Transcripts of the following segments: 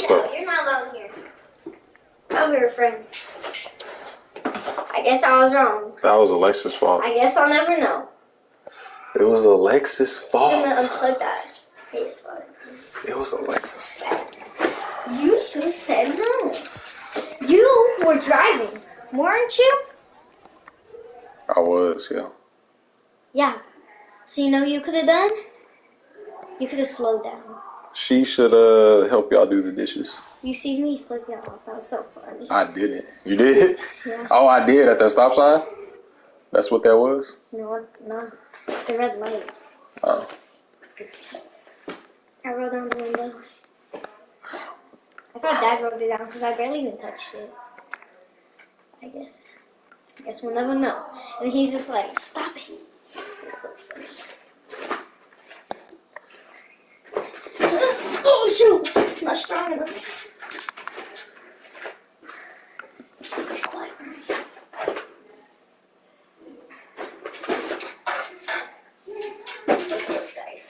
What's up? You're not allowed here. Oh, we were friends. I guess I was wrong. That was Alexis' fault. I guess I'll never know. It was Alexis' fault. I'm gonna unplug that. It's fine. It was Alexis' fault. You should have said no. You were driving, weren't you? I was, yeah. Yeah. So you know what you could have done? You could have slowed down. She should help y'all do the dishes. You see me flip you off. That was so funny. I didn't. You did? Yeah. Oh, I did at that stop sign? That's what that was? No. The red light. Oh. I rolled down the window. I thought Dad rolled it down because I barely even touched it. I guess we'll never know. And he's just like, stop it. It's so funny. Oh shoot! Not strong enough. Quiet. Look at those guys.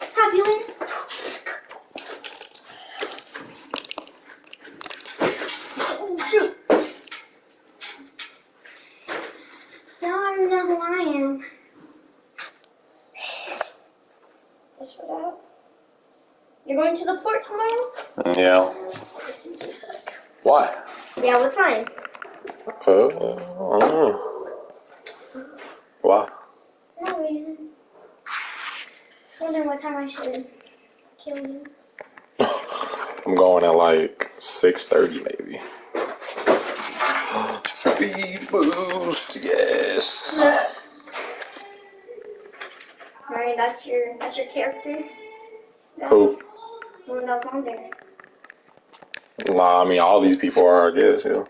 Hi, Julian. Oh shoot! Now I know who I am. That's for that. You're going to the port tomorrow? Yeah. You suck. Why? Yeah, what time? I don't know. Why? No reason. Just wondering what time I should kill you. I'm going at like 6:30 maybe. Speed boost, yes. Alright, that's your character? Who? One that was on there. Nah, I mean all these people are, I guess, yeah.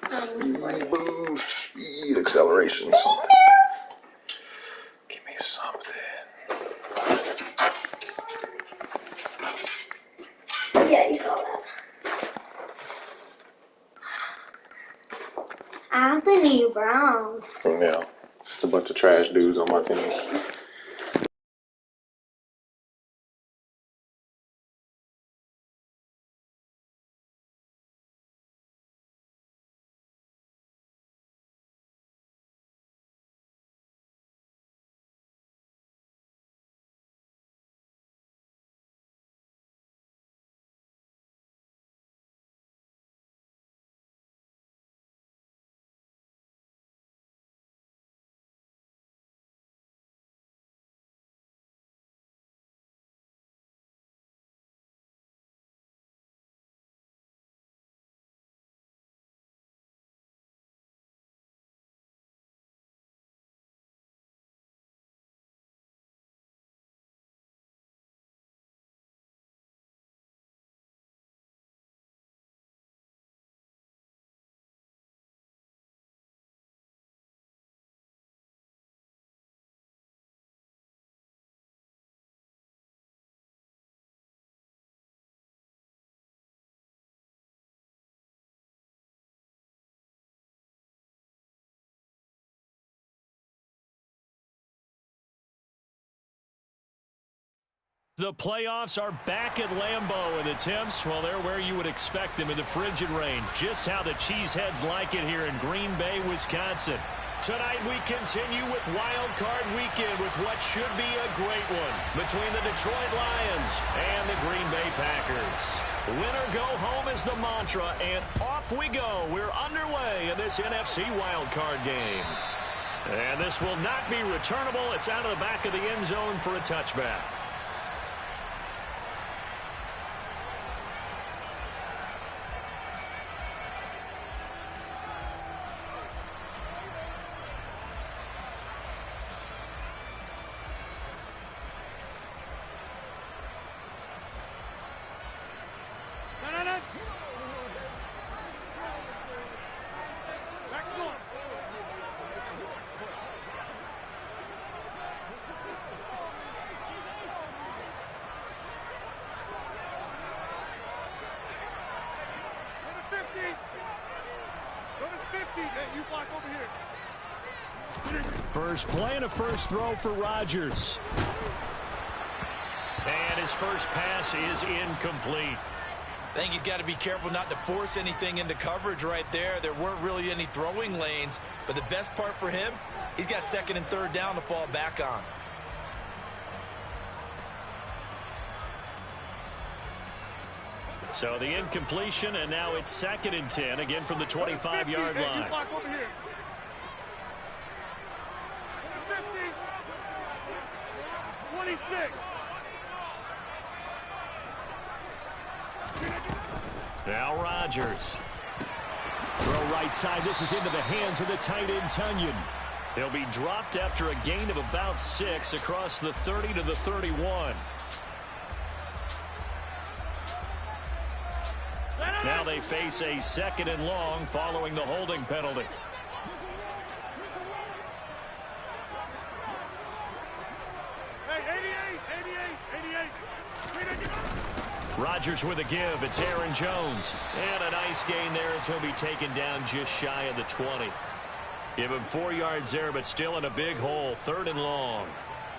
Speed boost, speed acceleration, something. Give me something. Yeah, you saw that. Anthony Brown. Yeah, just a bunch of trash dudes on my team. The playoffs are back at Lambeau, and the temps, well, they're where you would expect them in the frigid range. Just how the Cheeseheads like it here in Green Bay, Wisconsin. Tonight we continue with Wild Card Weekend with what should be a great one between the Detroit Lions and the Green Bay Packers. Win or go home is the mantra, and off we go. We're underway in this NFC Wild Card game. And this will not be returnable. It's out of the back of the end zone for a touchback. First play and a first throw for Rodgers. And his first pass is incomplete. I think he's got to be careful not to force anything into coverage right there. There weren't really any throwing lanes, but the best part for him, he's got second and third down to fall back on. So the incompletion, and now it's 2nd and 10, again from the 25-yard line. 26. Now Rodgers. Throw right side. This is into the hands of the tight end, Tunyon. He'll be dropped after a gain of about 6 across the 30 to the 31. Now they face a 2nd and long following the holding penalty. Rodgers with a give. It's Aaron Jones. And a nice gain there as he'll be taken down just shy of the 20. Give him 4 yards there, but still in a big hole. 3rd and long.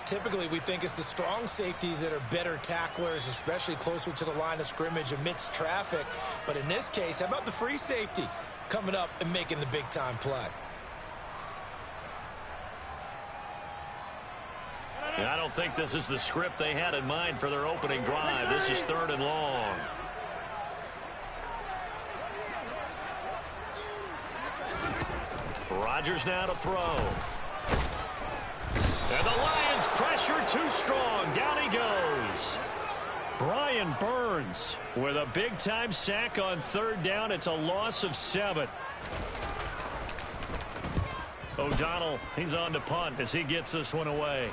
Typically, we think it's the strong safeties that are better tacklers, especially closer to the line of scrimmage amidst traffic. But in this case, how about the free safety coming up and making the big-time play? I don't think this is the script they had in mind for their opening drive. This is 3rd and long. Rodgers now to throw. And the Lions pressure too strong. Down he goes. Brian Burns with a big-time sack on 3rd down. It's a loss of 7. O'Donnell, he's on to punt as he gets this one away.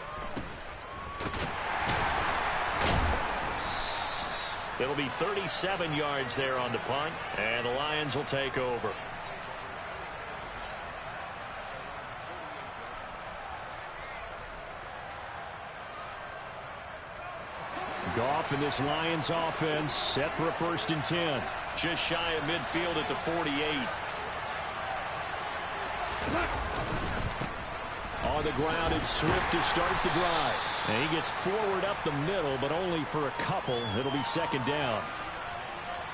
It'll be 37 yards there on the punt, and the Lions will take over. Goff and this Lions offense set for a 1st and 10. Just shy of midfield at the 48. On the ground, it's Swift to start the drive. And he gets forward up the middle, but only for a couple. It'll be 2nd down.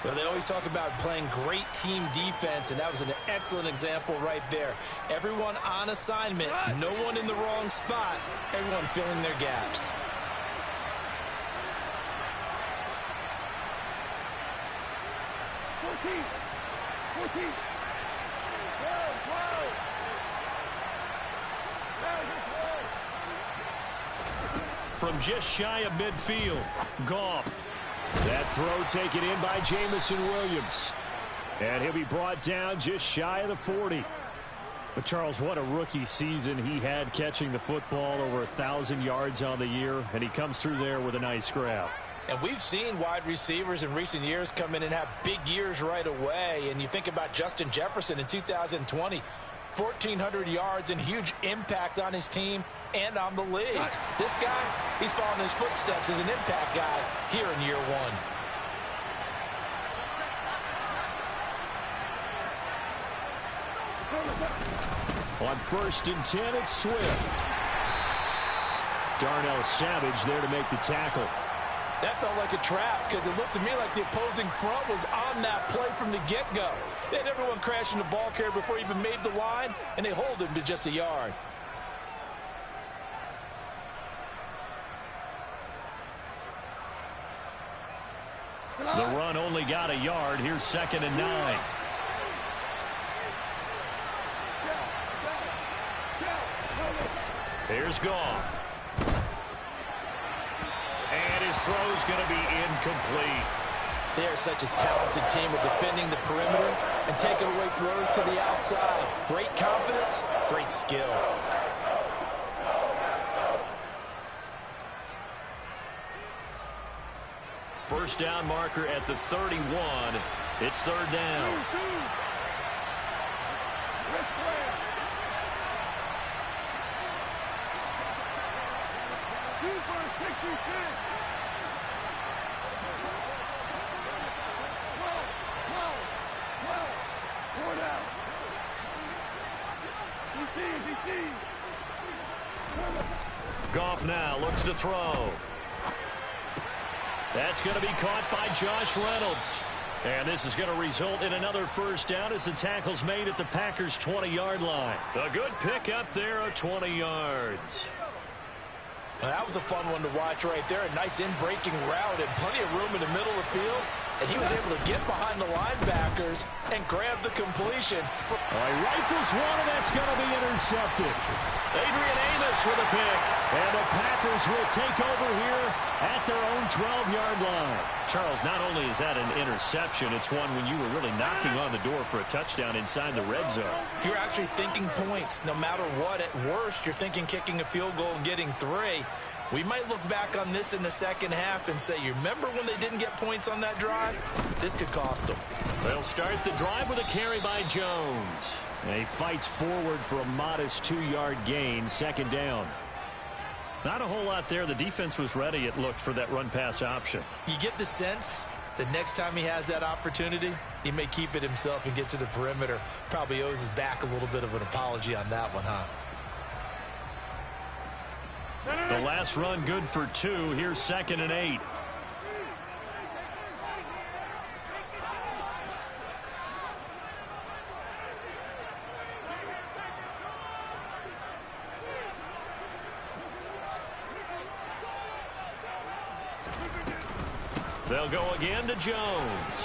Well, they always talk about playing great team defense, and that was an excellent example right there. Everyone on assignment, no one in the wrong spot, everyone filling their gaps. From just shy of midfield, Goff. That throw taken in by Jameson Williams. And he'll be brought down just shy of the 40. But, Charles, what a rookie season he had catching the football, over 1,000 yards on the year, and he comes through there with a nice grab. And we've seen wide receivers in recent years come in and have big years right away. And you think about Justin Jefferson in 2020, 1,400 yards and huge impact on his team and on the league. This guy, he's following his footsteps as an impact guy here in year 1. On 1st and 10, it's Swift. Darnell Savage there to make the tackle. That felt like a trap because it looked to me like the opposing front was on that play from the get-go. They had everyone crashing the ball carrier before he even made the line, and they hold him to just a yard. The run only got a yard. Here's 2nd and 9. Here's Goff. And his throw's going to be incomplete. They are such a talented team of defending the perimeter and taking away throws to the outside. Great confidence, great skill. First down marker at the 31. It's 3rd down. Goff now looks to throw. That's going to be caught by Josh Reynolds. And this is going to result in another first down as the tackle's made at the Packers' 20-yard line. A good pick up there of 20 yards. Well, that was a fun one to watch right there. A nice in-breaking route and plenty of room in the middle of the field. And he was able to get behind the linebackers and grab the completion. He rifles one, and that's going to be intercepted. Adrian Amos with a pick. And the Packers will take over here at their own 12-yard line. Charles, not only is that an interception, it's one when you were really knocking on the door for a touchdown inside the red zone. You're actually thinking points. No matter what, at worst, you're thinking kicking a field goal and getting 3. We might look back on this in the second half and say, you remember when they didn't get points on that drive? This could cost them. They'll start the drive with a carry by Jones. And he fights forward for a modest 2-yard gain, second down. Not a whole lot there. The defense was ready, it looked, for that run-pass option. You get the sense that next time he has that opportunity, he may keep it himself and get to the perimeter. Probably owes his back a little bit of an apology on that one, huh? The last run good for 2. Here's 2nd and 8. They'll go again to Jones.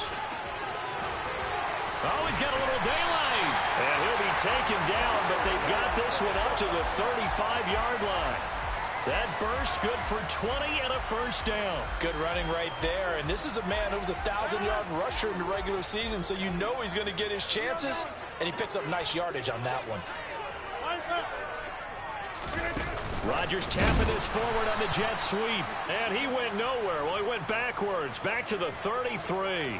Oh, he's got a little daylight. And he'll be taken down, but they've got this one up to the 35-yard line. That burst good for 20 and a first down. Good running right there. And this is a man who was a 1,000-yard rusher in the regular season, so you know he's going to get his chances, and he picks up nice yardage on that one. Rodgers tapping this forward on the jet sweep. And he went nowhere. Well, he went backwards, back to the 33.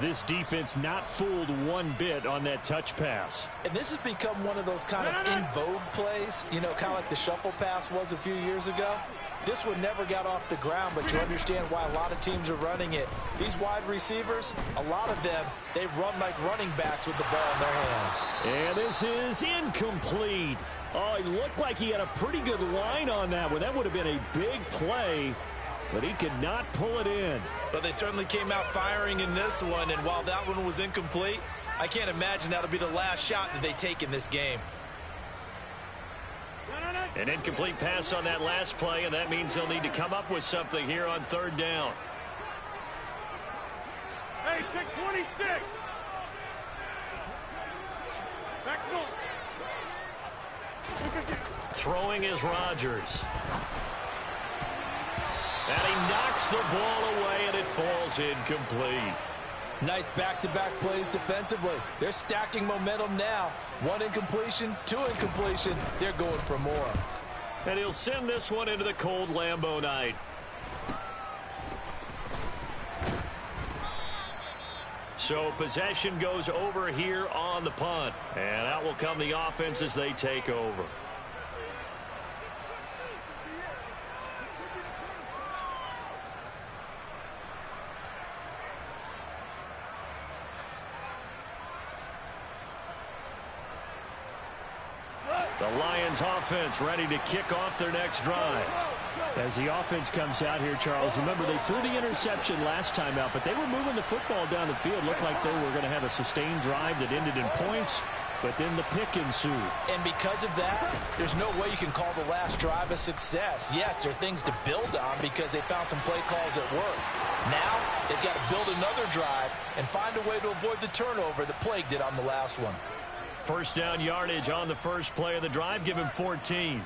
This defense not fooled one bit on that touch pass. And this has become one of those kind of in vogue plays, you know, kind of like the shuffle pass was a few years ago. This one never got off the ground, but you understand why a lot of teams are running it. These wide receivers, a lot of them, they run like running backs with the ball in their hands. And this is incomplete. Oh, he looked like he had a pretty good line on that one. That would have been a big play, but he could not pull it in. But they certainly came out firing in this one, and while that one was incomplete, I can't imagine that'll be the last shot that they take in this game. An incomplete pass on that last play, and that means they'll need to come up with something here on 3rd down. Hey, 626. Back zone. Throwing is Rodgers. And he knocks the ball away, and it falls incomplete. Nice back-to-back plays defensively. They're stacking momentum now. 1 incompletion, 2 incompletion. They're going for more. And he'll send this one into the cold Lambeau night. So possession goes over here on the punt. And out will come the offense as they take over. The Lions offense ready to kick off their next drive. As the offense comes out here, Charles, remember they threw the interception last time out, but they were moving the football down the field. Looked like they were going to have a sustained drive that ended in points, but then the pick ensued. And because of that, there's no way you can call the last drive a success. Yes, there are things to build on because they found some play calls that work. Now, they've got to build another drive and find a way to avoid the turnover that plagued it on the last one. First down yardage on the first play of the drive. Give him 14.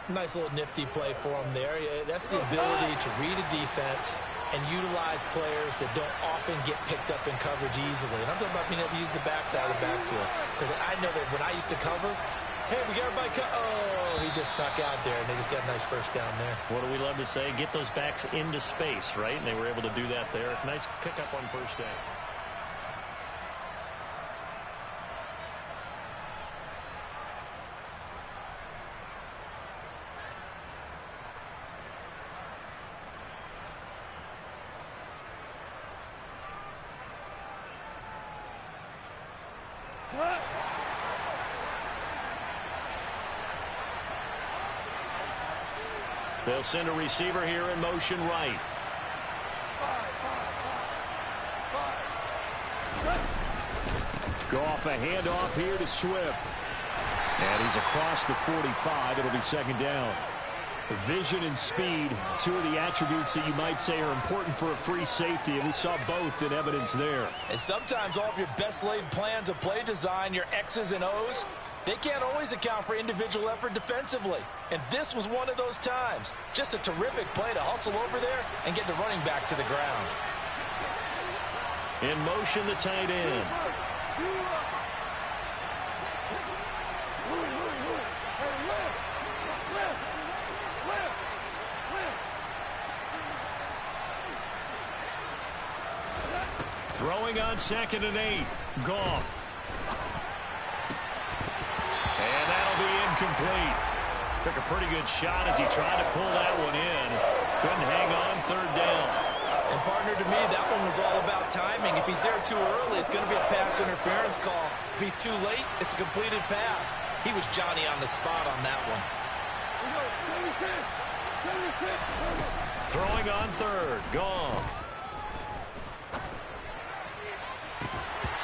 Nice little nifty play for him there. That's the ability to read a defense and utilize players that don't often get picked up in coverage easily. And I'm talking about being able to use the backside of the backfield. Because I know that when I used to cover, hey, we got everybody oh, he just snuck out there, and they just got a nice first down there. What do we love to say? Get those backs into space, right? And they were able to do that there. Nice pickup on first down. They'll send a receiver here in motion right. Goff, a handoff here to Swift. And he's across the 45. It'll be second down. Vision and speed, two of the attributes that you might say are important for a free safety, and we saw both in evidence there. And sometimes all of your best laid plans of play design, your X's and O's, they can't always account for individual effort defensively. And this was one of those times. Just a terrific play to hustle over there and get the running back to the ground. In motion, the tight end. Throwing on 2nd and 8. Goff. And that'll be incomplete. Took a pretty good shot as he tried to pull that one in. Couldn't hang on 3rd down. And partner, to me, that one was all about timing. If he's there too early, it's going to be a pass interference call. If he's too late, it's a completed pass. He was Johnny on the spot on that one. Throwing on 3rd. Goff.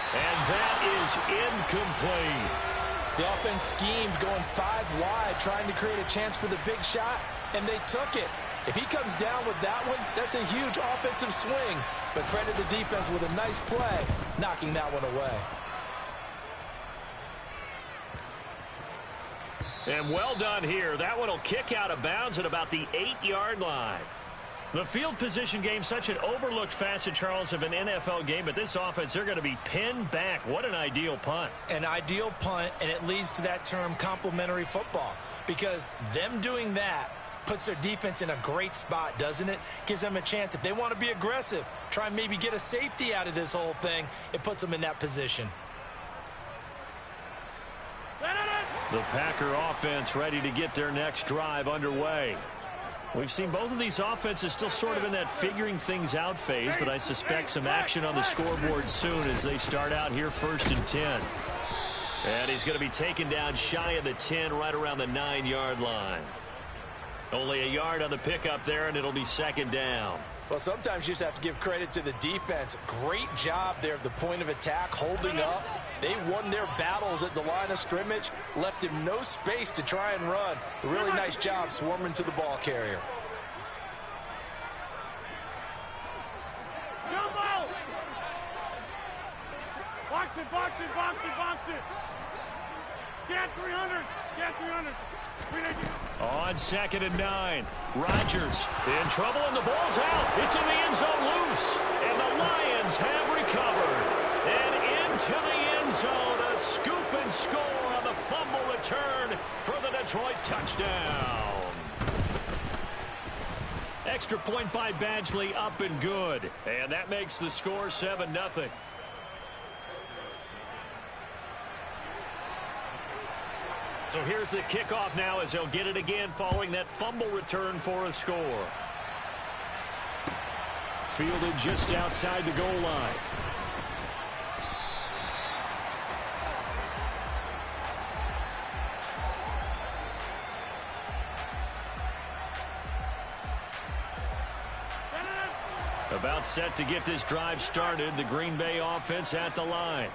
And that is incomplete. The offense schemed going 5 wide, trying to create a chance for the big shot, and they took it. If he comes down with that one, that's a huge offensive swing. But credit the defense with a nice play, knocking that one away. And well done here. That one will kick out of bounds at about the 8-yard line. The field position game, such an overlooked facet, Charles, of an NFL game, but this offense, they're going to be pinned back. What an ideal punt. An ideal punt, and it leads to that term complementary football, because them doing that puts their defense in a great spot, doesn't it? Gives them a chance. If they want to be aggressive, try and maybe get a safety out of this whole thing, it puts them in that position. The Packer offense ready to get their next drive underway. We've seen both of these offenses still sort of in that figuring things out phase, but I suspect some action on the scoreboard soon as they start out here 1st and 10. And he's going to be taken down shy of the 10, right around the 9-yard line. Only a yard on the pickup there, and it'll be 2nd down. Well, sometimes you just have to give credit to the defense. Great job there at the point of attack, holding up. They won their battles at the line of scrimmage, left him no space to try and run. A really nice job swarming to the ball carrier. Jumbo! Box it, box it, box it, box it. Get 300. Get 300. On 2nd and 9, Rodgers in trouble and the ball's out. It's in the end zone loose, and the Lions have recovered. And into the end zone, a scoop and score on the fumble return for the Detroit touchdown. Extra point by Badgley, up and good. And that makes the score 7-0. So here's the kickoff now as they'll get it again following that fumble return for a score. Fielded just outside the goal line. About set to get this drive started. The Green Bay offense at the line.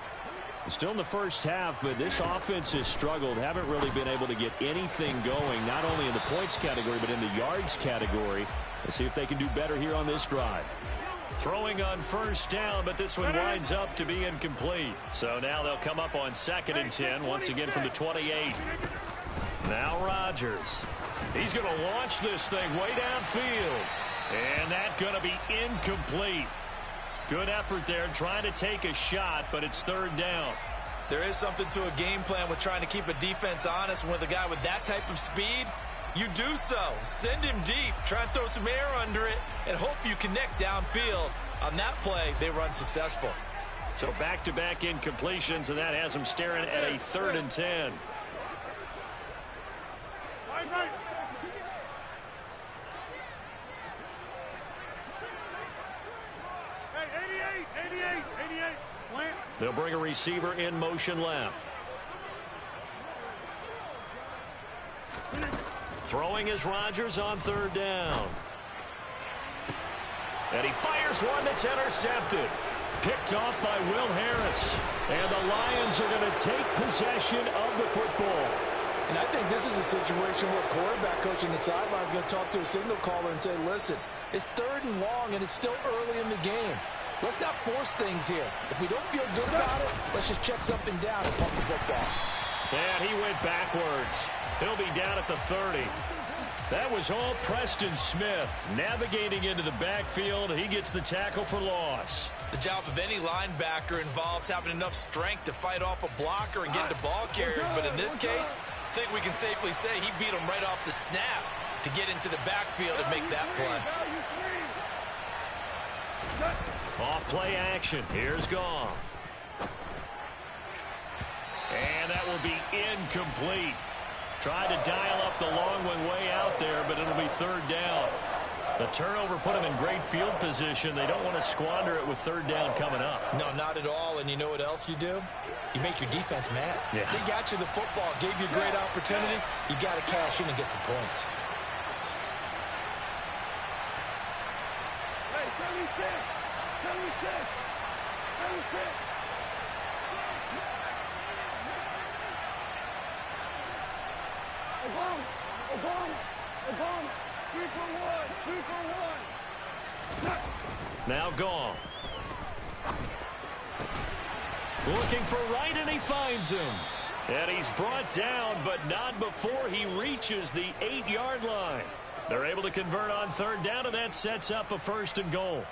Still in the first half, but this offense has struggled. Haven't really been able to get anything going, not only in the points category, but in the yards category. Let's see if they can do better here on this drive. Throwing on 1st down, but this one winds up to be incomplete. So now they'll come up on 2nd and 10, once again from the 28. Now Rodgers. He's going to launch this thing way downfield. And that's going to be incomplete. Good effort there, trying to take a shot, but it's 3rd down. There is something to a game plan with trying to keep a defense honest. With a guy with that type of speed, you do so. Send him deep, try and throw some air under it, and hope you connect downfield. On that play, they run successful. So back-to-back incompletions, and that has them staring at a 3rd and 10. Right. Hey, 88. Plant. They'll bring a receiver in motion left. Throwing is Rodgers on third down. And he fires one that's intercepted. Picked off by Will Harris. And the Lions are going to take possession of the football. And I think this is a situation where a quarterback coach on the sideline is going to talk to a signal caller and say, listen, it's 3rd and long, and it's still early in the game. Let's not force things here. If we don't feel good about it, let's just check something down and pump the football. And he went backwards. He'll be down at the 30. That was all Preston Smith navigating into the backfield. He gets the tackle for loss. The job of any linebacker involves having enough strength to fight off a blocker and get to ball carriers. But in this case, I think we can safely say he beat him right off the snap to get into the backfield and make that play. Off play action. Here's Goff. And that will be incomplete. Tried to dial up the long one way out there, but it'll be 3rd down. The turnover put them in great field position. They don't want to squander it with 3rd down coming up. No, not at all. And you know what else you do? You make your defense mad. Yeah. They got you the football, gave you a great opportunity. You got to cash in and get some points. Hey, 76! 76! 76! Obama, 3 for 1. Now Goff. Looking for Wright, and he finds him. And he's brought down, but not before he reaches the 8-yard line. They're able to convert on 3rd down, and that sets up a 1st and goal.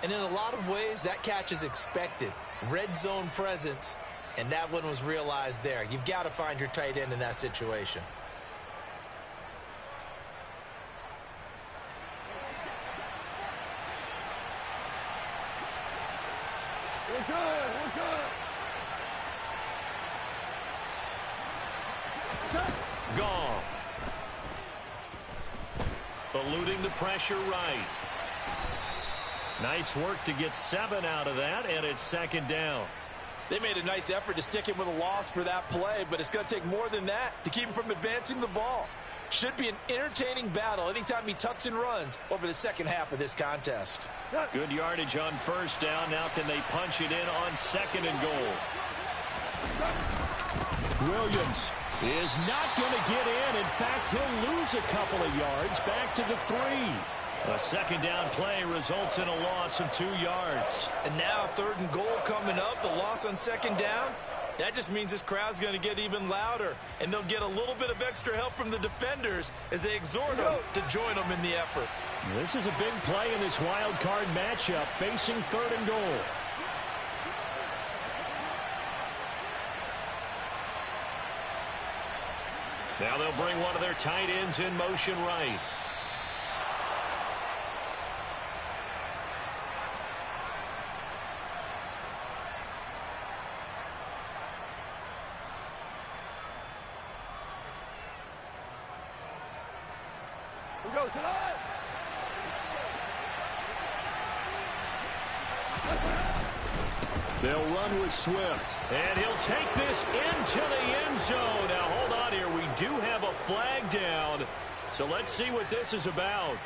And in a lot of ways, that catch is expected. Red zone presence, and that one was realized there. You've got to find your tight end in that situation. We're good. Goff. Eluding the pressure right. Nice work to get 7 out of that, and it's 2nd down. They made a nice effort to stick him with a loss for that play, but it's going to take more than that to keep him from advancing the ball. Should be an entertaining battle anytime he tucks and runs over the second half of this contest. Good yardage on 1st down. Now can they punch it in on 2nd and goal? Williams is not going to get in. In fact, he'll lose a couple of yards back to the 3. A 2nd down play results in a loss of 2 yards. And now 3rd and goal coming up. The loss on 2nd down. That just means this crowd's going to get even louder, and they'll get a little bit of extra help from the defenders as they exhort them to join them in the effort. This is a big play in this wild card matchup, facing 3rd and goal. Now they'll bring one of their tight ends in motion right. We go tonight. They'll run with Swift, and he'll take this into the end zone. Now, hold on here. We do have a flag down, so let's see what this is about.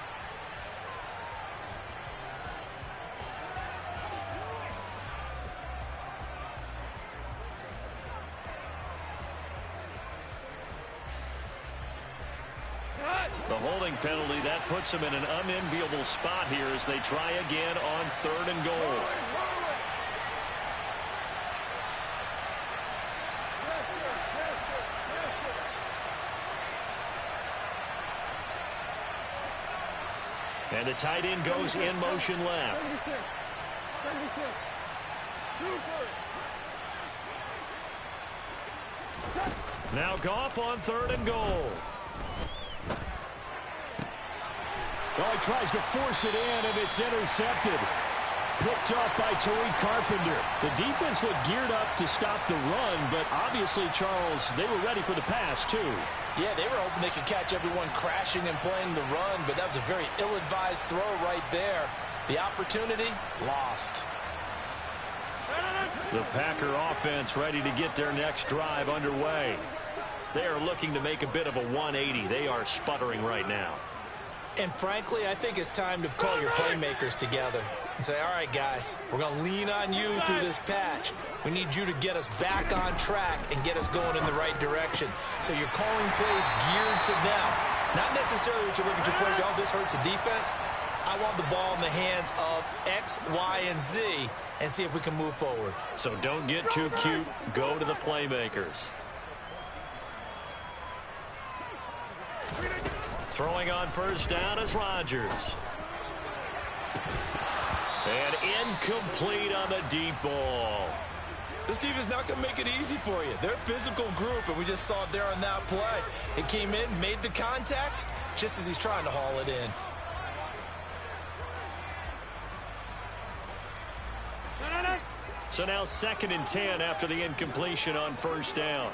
The holding penalty, that puts them in an unenviable spot here as they try again on 3rd and goal. And the tight end goes in motion left. 76. Now Goff on 3rd and goal. Well, he tries to force it in, and it's intercepted. Picked off by Tariq Carpenter. The defense looked geared up to stop the run, but obviously, Charles, they were ready for the pass, too. Yeah, they were hoping they could catch everyone crashing and playing the run, but that was a very ill-advised throw right there. The opportunity, lost. The Packer offense ready to get their next drive underway. They are looking to make a bit of a 180. They are sputtering right now. And frankly, I think it's time to call your playmakers together and say, all right, guys, we're going to lean on you through this patch. We need you to get us back on track and get us going in the right direction. So you're calling plays geared to them. Not necessarily what you look at your plays, oh, this hurts the defense. I want the ball in the hands of X, Y, and Z and see if we can move forward. So don't get too cute. Go to the playmakers. Throwing on first down is Rodgers. And incomplete on the deep ball. This team is not going to make it easy for you. They're a physical group, and we just saw it there on that play. It came in, made the contact, just as he's trying to haul it in. So now 2nd and 10 after the incompletion on first down.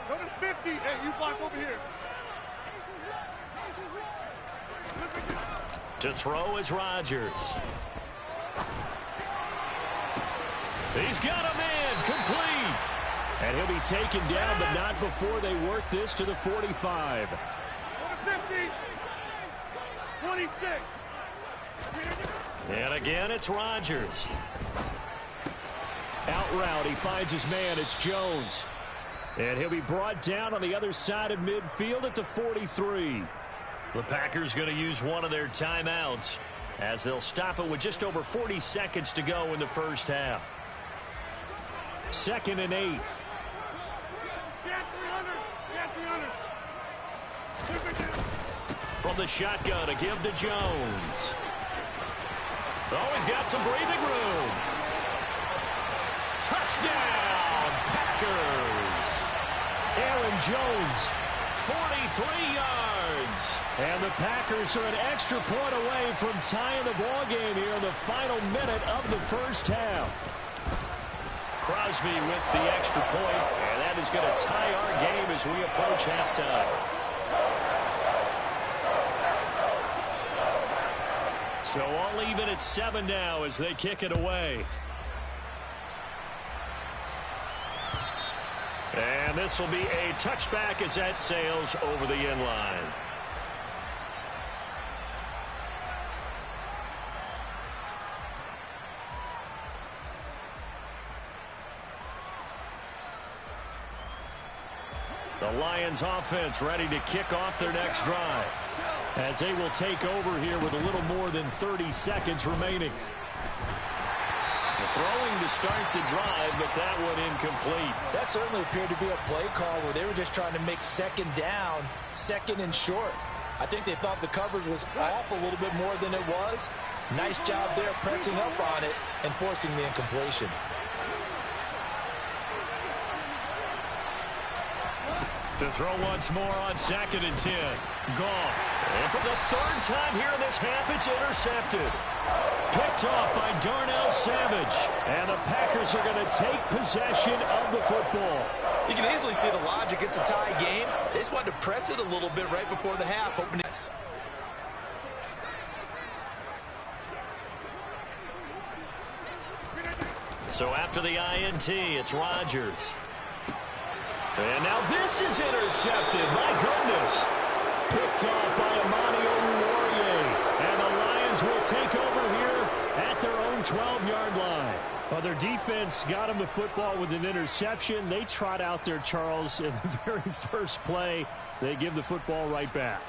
Go to 50. Hey, you block over here. To throw is Rodgers. He's got a man complete. And he'll be taken down, but not before they work this to the 45. Go to 50. 26. And again, it's Rodgers. Out route, he finds his man. It's Jones. And he'll be brought down on the other side of midfield at the 43. The Packers going to use one of their timeouts as they'll stop it with just over 40 seconds to go in the first half. 2nd and 8. Get 300. Get 300. From the shotgun, to give to Jones. Oh, he's got some breathing room. Touchdown, Packers. Aaron Jones, 43 yards. And the Packers are an extra point away from tying the ball game here in the final minute of the first half. Crosby with the extra point, and that is going to tie our game as we approach halftime. So all even at 7 now as they kick it away. And this will be a touchback as that sails over the end line. The Lions offense ready to kick off their next drive as they will take over here with a little more than 30 seconds remaining. The throwing to start the drive, but that one incomplete. That certainly appeared to be a play call where they were just trying to make 2nd down, 2nd and short. I think they thought the coverage was off a little bit more than it was. Nice job there pressing up on it and forcing the incompletion. To throw once more on 2nd and 10. Goff. And for the 3rd time here in this half, it's intercepted. Picked off by Darnell Savage. And the Packers are going to take possession of the football. You can easily see the logic. It's a tie game. They just wanted to press it a little bit right before the half, hoping this. So after the INT, it's Rodgers. And now this is intercepted. My goodness. Picked off by Amani Oruwariye. And the Lions will take over here at their own 12-yard line. Well, their defense got them the football with an interception. They trot out there, Charles, in the very first play. They give the football right back.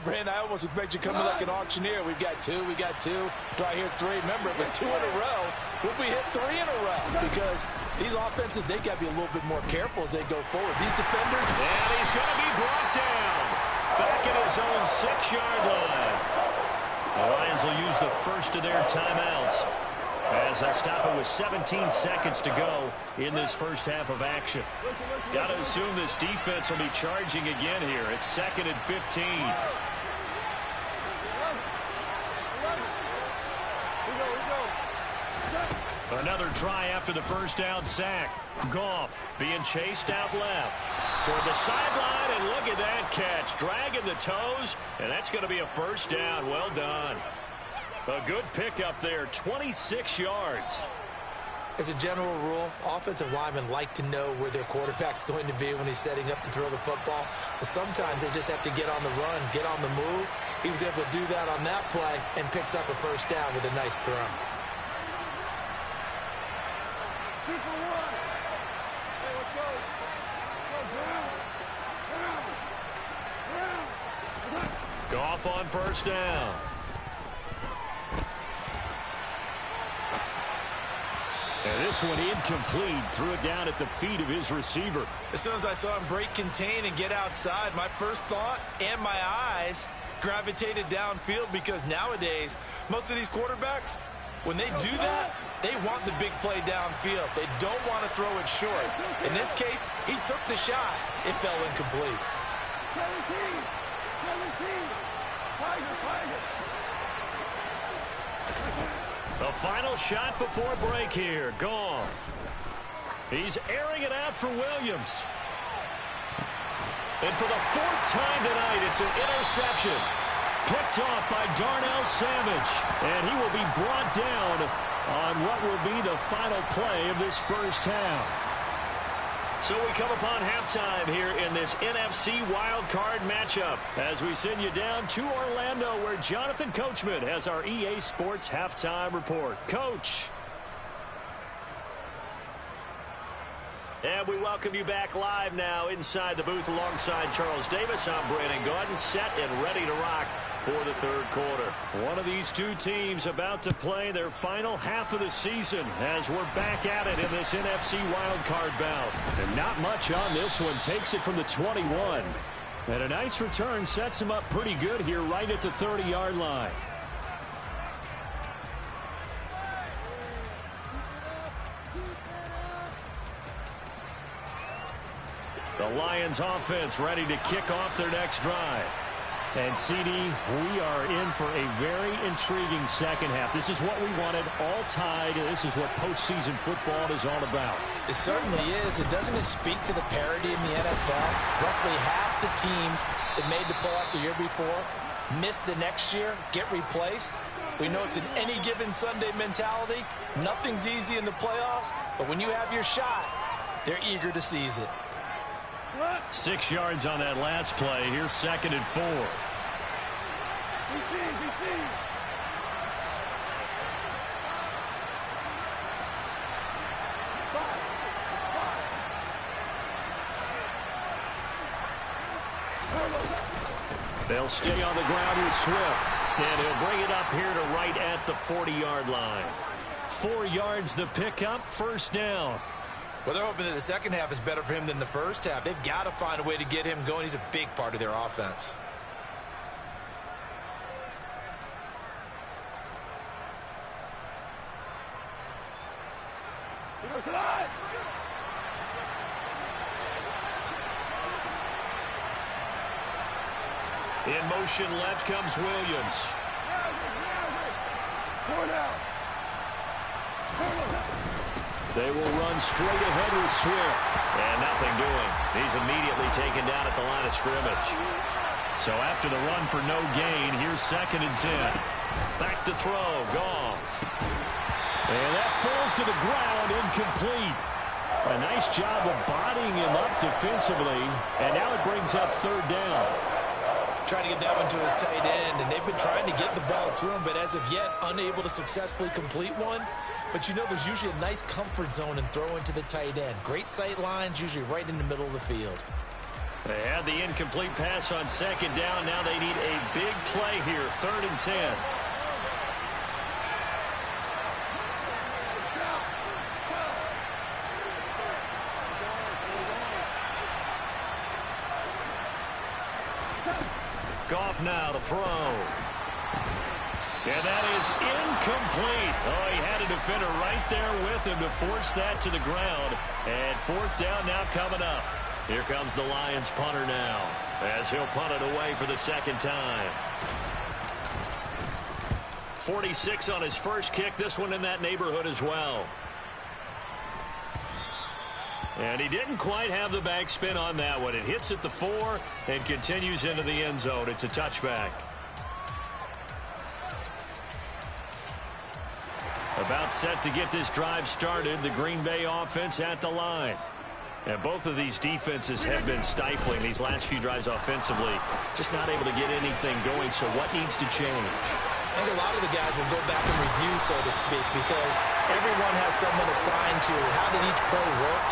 Brandon, I almost expect you coming like an auctioneer. We've got 2, we got 2. Do I hear 3? Remember, it was 2 in a row. Would we hit 3 in a row? Because these offenses, they got to be a little bit more careful as they go forward. These defenders. And he's going to be brought down back at his own 6-yard line. The Lions will use the first of their timeouts as they stop it with 17 seconds to go in this first half of action. Got to assume this defense will be charging again here. It's 2nd and 15. Another try after the first down sack. Goff being chased out left toward the sideline, and look at that catch. Dragging the toes, and that's going to be a first down. Well done. A good pickup there, 26 yards. As a general rule, offensive linemen like to know where their quarterback's going to be when he's setting up to throw the football. But sometimes they just have to get on the run, get on the move. He was able to do that on that play and picks up a first down with a nice throw. 2 for 1. Hey, let's go. Go, Brown. Goff on first down. And this one incomplete. Threw it down at the feet of his receiver. As soon as I saw him break contain and get outside, my first thought and my eyes gravitated downfield, because nowadays, most of these quarterbacks, when they do that, they want the big play downfield. They don't want to throw it short. In this case, he took the shot. It fell incomplete. 17. Tiger. The final shot before break here. Goff. He's airing it out for Williams. And for the 4th time tonight, it's an interception. Picked off by Darnell Savage. And he will be brought down on what will be the final play of this first half. So we come upon halftime here in this NFC wildcard matchup as we send you down to Orlando, where Jonathan Coachman has our EA Sports halftime report. Coach. And we welcome you back live now inside the booth alongside Charles Davis. I'm Brandon Gaudin, set and ready to rock for the third quarter. One of these two teams about to play their final half of the season as we're back at it in this NFC wildcard bout. And not much on this one. Takes it from the 21. And a nice return sets him up pretty good here right at the 30-yard line. The Lions offense ready to kick off their next drive. And CD, we are in for a very intriguing second half. This is what we wanted, all tied. This is what postseason football is all about. It certainly is. And doesn't it speak to the parity in the NFL? Roughly half the teams that made the playoffs the year before miss the next year, get replaced. We know it's an any given Sunday mentality. Nothing's easy in the playoffs, but when you have your shot, they're eager to seize it. 6 yards on that last play. Here's 2nd and 4. They'll stay on the ground with Swift, and he'll bring it up here to right at the 40-yard line. 4 yards the pickup, first down. Well, they're hoping that the second half is better for him than the first half. They've got to find a way to get him going. He's a big part of their offense. In motion left comes Williams. They will run straight ahead with Swift. And nothing doing. He's immediately taken down at the line of scrimmage. So after the run for no gain, here's 2nd and 10. Back to throw. Goff. And that falls to the ground, incomplete. A nice job of bodying him up defensively. And now it brings up 3rd down. Trying to get that one to his tight end, and they've been trying to get the ball to him, but as of yet, unable to successfully complete one. But you know, there's usually a nice comfort zone in throwing to the tight end. Great sight lines, usually right in the middle of the field. They had the incomplete pass on 2nd down. Now they need a big play here, 3rd and 10. Goff now to throw. And that is incomplete. Oh, he had a defender right there with him to force that to the ground. And 4th down now coming up. Here comes the Lions punter now as he'll punt it away for the 2nd time. 46 on his first kick. This one in that neighborhood as well. And he didn't quite have the backspin on that one. It hits at the 4 and continues into the end zone. It's a touchback. About set to get this drive started. The Green Bay offense at the line. And both of these defenses have been stifling these last few drives offensively. Just not able to get anything going. So what needs to change? I think a lot of the guys will go back and review, so to speak, because everyone has someone assigned to how did each play work.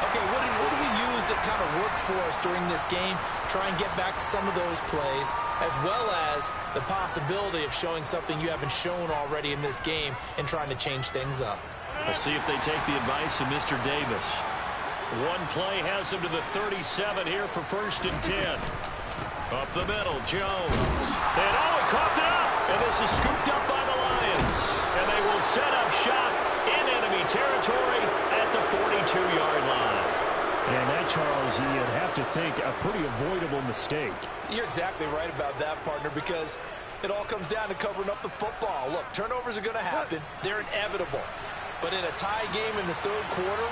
Okay, what do we use that kind of worked for us during this game? Try and get back some of those plays, as well as the possibility of showing something you haven't shown already in this game and trying to change things up. We'll see if they take the advice of Mr. Davis. One play has him to the 37 here for 1st and 10. Up the middle, Jones. And he coughed it up. And this is scooped up by the Lions. And they will set up shop in enemy territory at the 42-yard line. And that, Charles, you'd have to think a pretty avoidable mistake. You're exactly right about that, partner, because it all comes down to covering up the football. Look, turnovers are going to happen. They're inevitable. But in a tie game in the third quarter,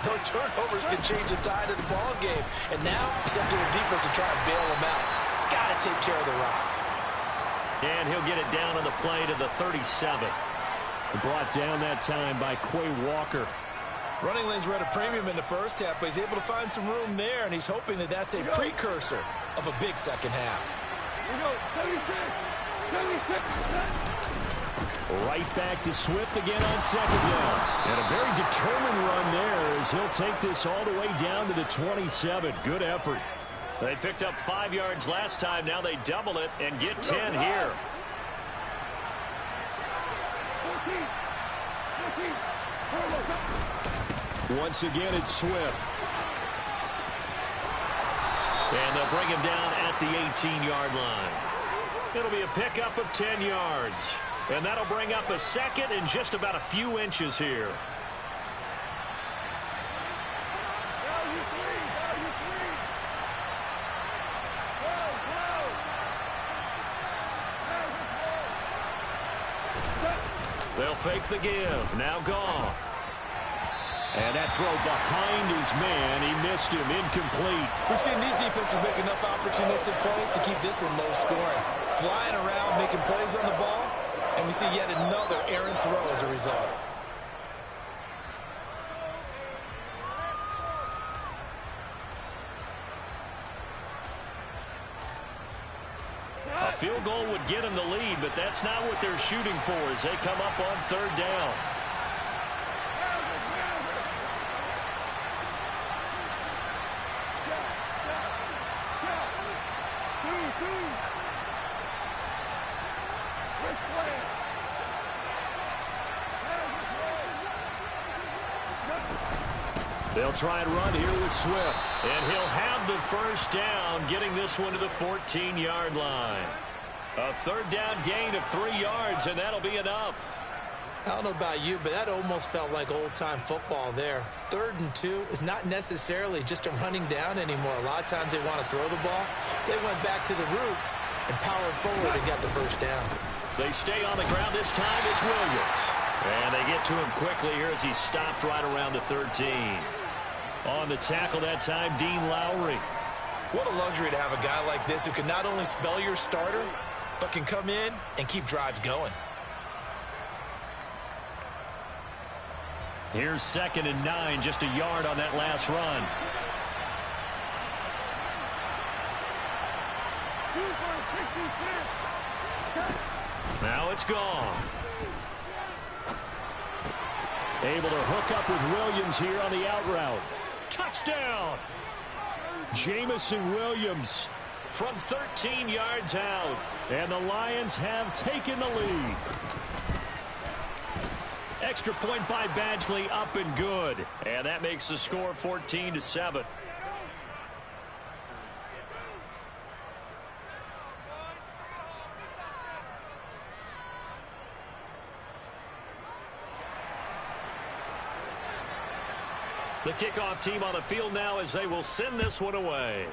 those turnovers can change the tide of the ball game. And now it's up to the defense to try and bail them out. Got to take care of the rock. And he'll get it down on the play to the 37. Brought down that time by Quay Walker. Running lanes were at a premium in the first half, but he's able to find some room there, and he's hoping that that's a precursor of a big second half. Right back to Swift again on 2nd down. And a very determined run there as he'll take this all the way down to the 27. Good effort. They picked up 5 yards last time. Now they double it and get 10 here. Once again, it's Swift. And they'll bring him down at the 18-yard line. It'll be a pickup of 10 yards. And that'll bring up a second and just about a few inches here. They'll fake the give. Now Goff. And that throw behind his man. He missed him. Incomplete. We've seen these defenses make enough opportunistic plays to keep this one low scoring. Flying around, making plays on the ball, and we see yet another errant throw as a result. A field goal would get them the lead, but that's not what they're shooting for as they come up on 3rd down. They'll try and run here with Swift. And he'll have the 1st down, getting this one to the 14-yard line. A 3rd down gain of 3 yards, and that'll be enough. I don't know about you, but that almost felt like old-time football there. 3rd and 2 is not necessarily just a running down anymore. A lot of times they want to throw the ball. They went back to the roots and powered forward and got the 1st down. They stay on the ground. This time it's Williams. And they get to him quickly here as he's stopped right around the 13. On the tackle that time, Dean Lowry. What a luxury to have a guy like this who can not only spell your starter, but can come in and keep drives going. Here's 2nd and 9, just a yard on that last run. Now it's gone. Able to hook up with Williams here on the out route. Touchdown! Jamison Williams From 13 yards out. and the Lions have taken the lead. Extra point by Badgley, up and good. And that makes the score 14-7. The kickoff team on the field now as they will send this one away.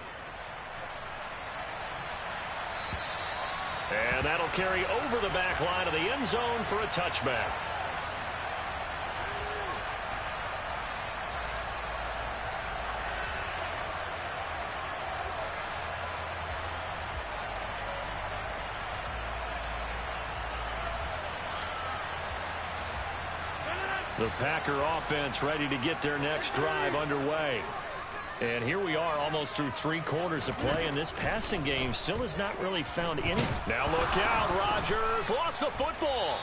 And that'll carry over the back line of the end zone for a touchback. The Packer offense ready to get their next drive underway. And here we are almost through 3 quarters of play, and this passing game still has not really found any. Now look out, Rodgers lost the football.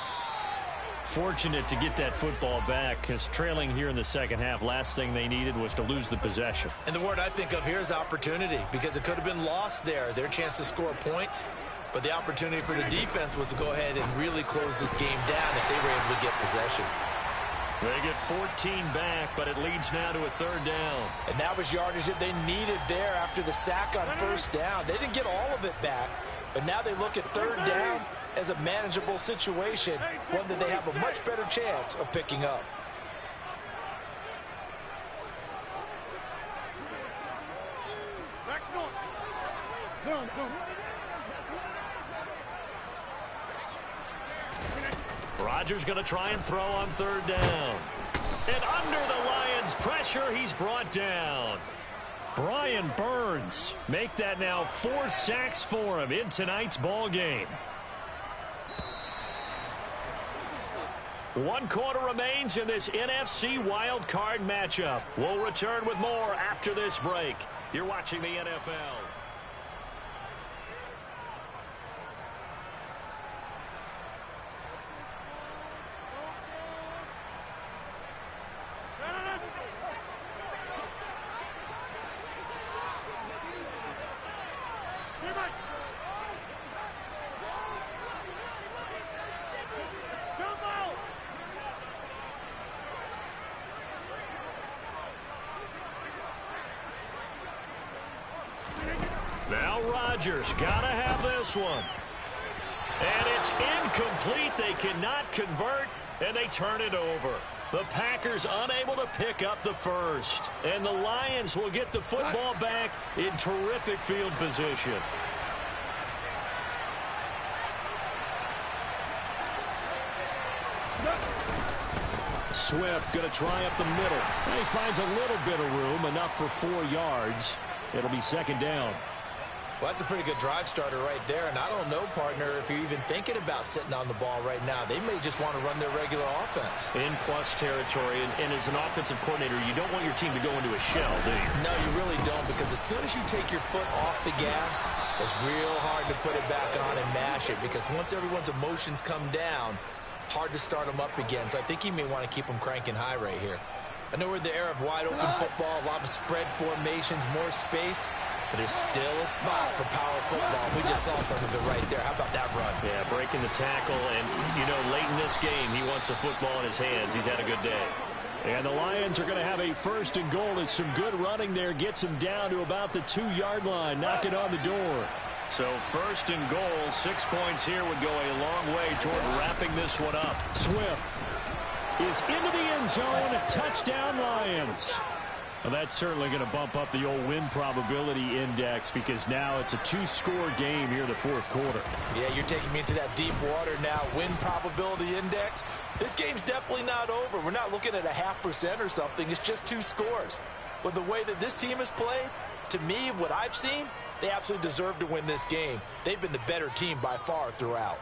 Fortunate to get that football back, because trailing here in the second half, last thing they needed was to lose the possession. And the word I think of here is opportunity, because it could have been lost there, their chance to score points. But the opportunity for the defense was to go ahead and really close this game down if they were able to get possession. They get 14 back, but it leads now to a 3rd down. And that was yardage that they needed there after the sack on 1st down. They didn't get all of it back, but now they look at 3rd down as a manageable situation, one that they have a much better chance of picking up. Rodgers going to try and throw on 3rd down. And under the Lions' pressure, he's brought down. Brian Burns make that now 4 sacks for him in tonight's ball game. 1 quarter remains in this NFC wildcard matchup. We'll return with more after this break. You're watching the NFL. Now Rodgers gotta have this one. And it's incomplete. They cannot convert, and they turn it over. The Packers unable to pick up the first. And the Lions will get the football back in terrific field position. Swift going to try up the middle. He finds a little bit of room, enough for 4 yards. It'll be 2nd down. Well, that's a pretty good drive starter right there. And I don't know, partner, if you're even thinking about sitting on the ball right now. They may just want to run their regular offense. In plus territory, and as an offensive coordinator, you don't want your team to go into a shell, do you? No, you really don't, because as soon as you take your foot off the gas, it's real hard to put it back on and mash it, because once everyone's emotions come down, hard to start them up again. So I think you may want to keep them cranking high right here. I know we're in the era of wide-open football, a lot of spread formations, more space, but there's still a spot for power football. We just saw some of it right there. How about that run? Yeah, breaking the tackle, and, you know, late in this game, he wants the football in his hands. He's had a good day. And the Lions are going to have a 1st and goal. As some good running there gets him down to about the 2-yard line, knocking on the door. So 1st and goal, 6 points here would go a long way toward wrapping this one up. Swift is into the end zone. Touchdown, Lions. Well, that's certainly going to bump up the old win probability index, because now it's a 2-score game here in the 4th quarter. Yeah, you're taking me into that deep water now. Win probability index. This game's definitely not over. We're not looking at a 0.5% or something. It's just 2 scores. But the way that this team has played, to me, what I've seen, they absolutely deserve to win this game. They've been the better team by far throughout.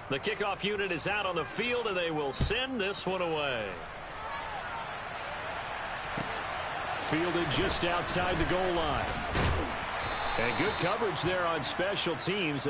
The kickoff unit is out on the field, and they will send this one away. Fielded just outside the goal line. And good coverage there on special teams.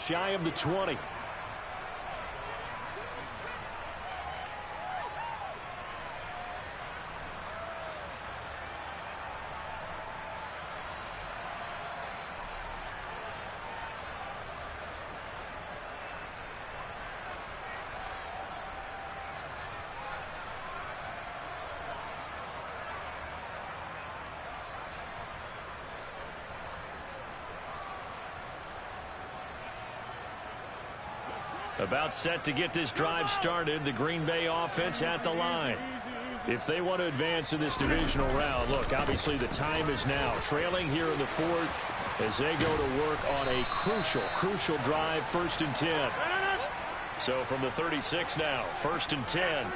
Shy of the 20. About set to get this drive started, the Green Bay offense at the line. If they want to advance in this divisional round, look, obviously the time is now. Trailing here in the fourth as they go to work on a crucial drive, 1st and 10. So from the 36 now, 1st and 10.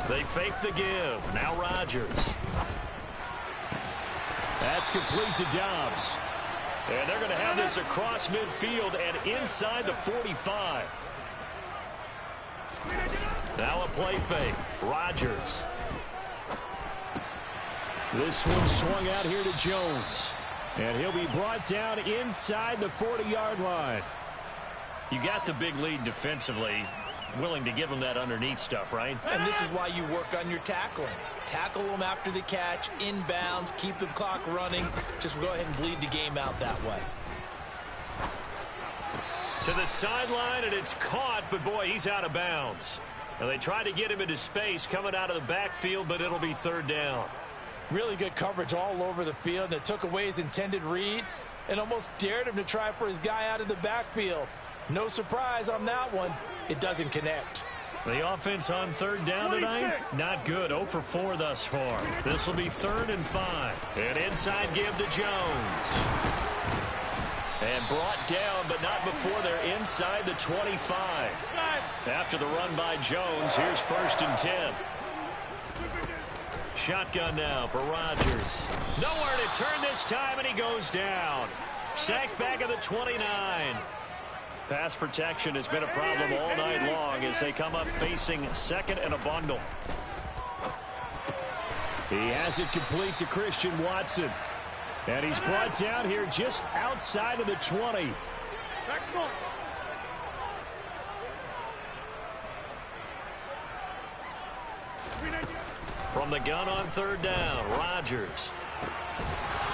They fake the give. Now Rodgers. That's complete to Dobbs. And they're going to have this across midfield and inside the 45. Now a play fake. Rodgers. This one swung out here to Jones. And he'll be brought down inside the 40-yard line. You got the big lead defensively. Willing to give them that underneath stuff, right? And this is why you work on your tackling. Tackle them after the catch, inbounds, keep the clock running. Just go ahead and bleed the game out that way. To the sideline, and it's caught, but boy, he's out of bounds. And they tried to get him into space coming out of the backfield, but it'll be 3rd down. Really good coverage all over the field, and it took away his intended read and almost dared him to try for his guy out of the backfield. No surprise on that one. It doesn't connect. The offense on 3rd down tonight, not good. 0 for 4 thus far. This will be 3rd and 5. An inside give to Jones. And brought down, but not before they're inside the 25. After the run by Jones, here's 1st and 10. Shotgun now for Rodgers. Nowhere to turn this time, and he goes down. Sacked back at the 29. Pass protection has been a problem all night long as they come up facing 2nd and a bundle. He has it complete to Christian Watson. And he's brought down here just outside of the 20. From the gun on 3rd down, Rodgers.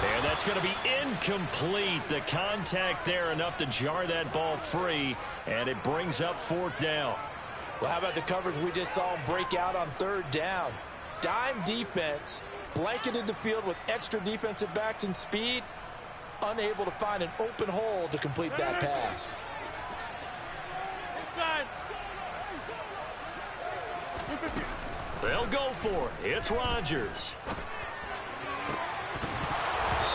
And that's going to be incomplete. The contact there enough to jar that ball free, and it brings up 4th down. Well, how about the coverage we just saw him break out on 3rd down? Dime defense, blanketed the field with extra defensive backs and speed, unable to find an open hole to complete that pass. They'll go for it. It's Rodgers.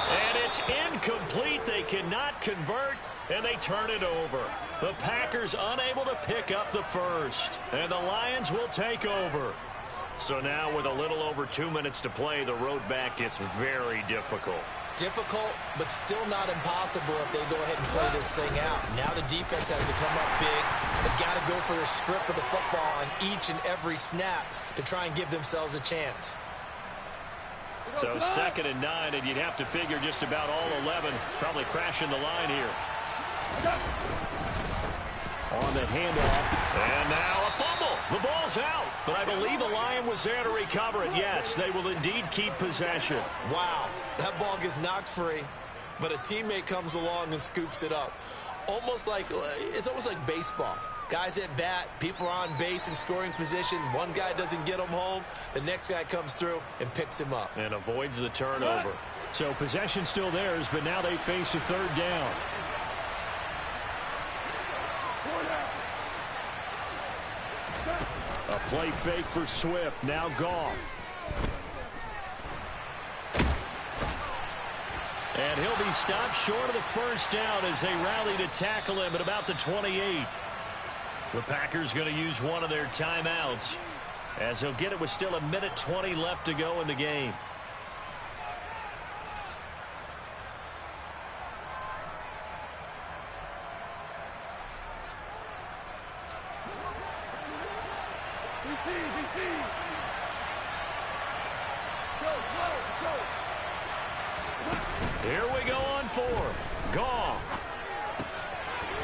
And it's incomplete. They cannot convert, and they turn it over. The Packers unable to pick up the first, and the Lions will take over. So now with a little over 2 minutes to play, the road back gets very difficult. Difficult, but still not impossible if they go ahead and play this thing out. Now the defense has to come up big. They've got to go for the strip of the football on each and every snap to try and give themselves a chance. So 2nd and 9, and you'd have to figure just about all 11 probably crashing the line here. On the handoff. And now a fumble. The ball's out. But I believe the Lion was there to recover it. Yes, they will indeed keep possession. Wow, that ball gets knocked free, but a teammate comes along and scoops it up. It's almost like baseball. Guys at bat, people are on base in scoring position. One guy doesn't get him home. The next guy comes through and picks him up. And avoids the turnover. So possession still theirs, but now they face a 3rd down. A play fake for Swift. Now Goff. And he'll be stopped short of the 1st down as they rally to tackle him at about the 28. The Packers going to use one of their timeouts as they'll get it with still 1:20 left to go in the game. Here we go on 4th. Goff.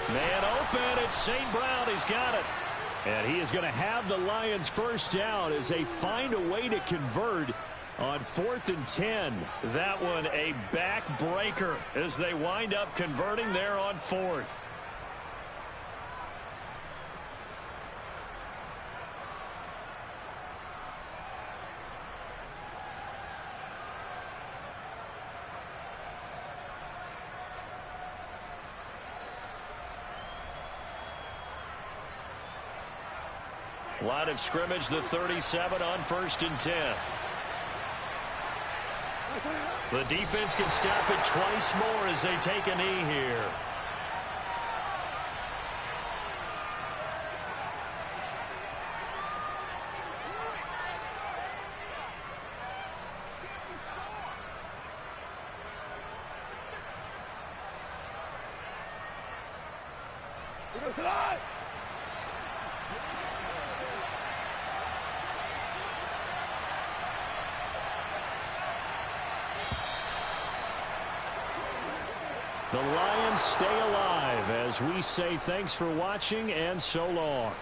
Man open. It's St. Brown. He's got it. And he is going to have the Lions 1st down as they find a way to convert on 4th and 10. That one a backbreaker as they wind up converting there on 4th. Line of scrimmage, the 37 on 1st and 10. The defense can stop it twice more as they take a knee here. The Lions stay alive as we say thanks for watching and so long.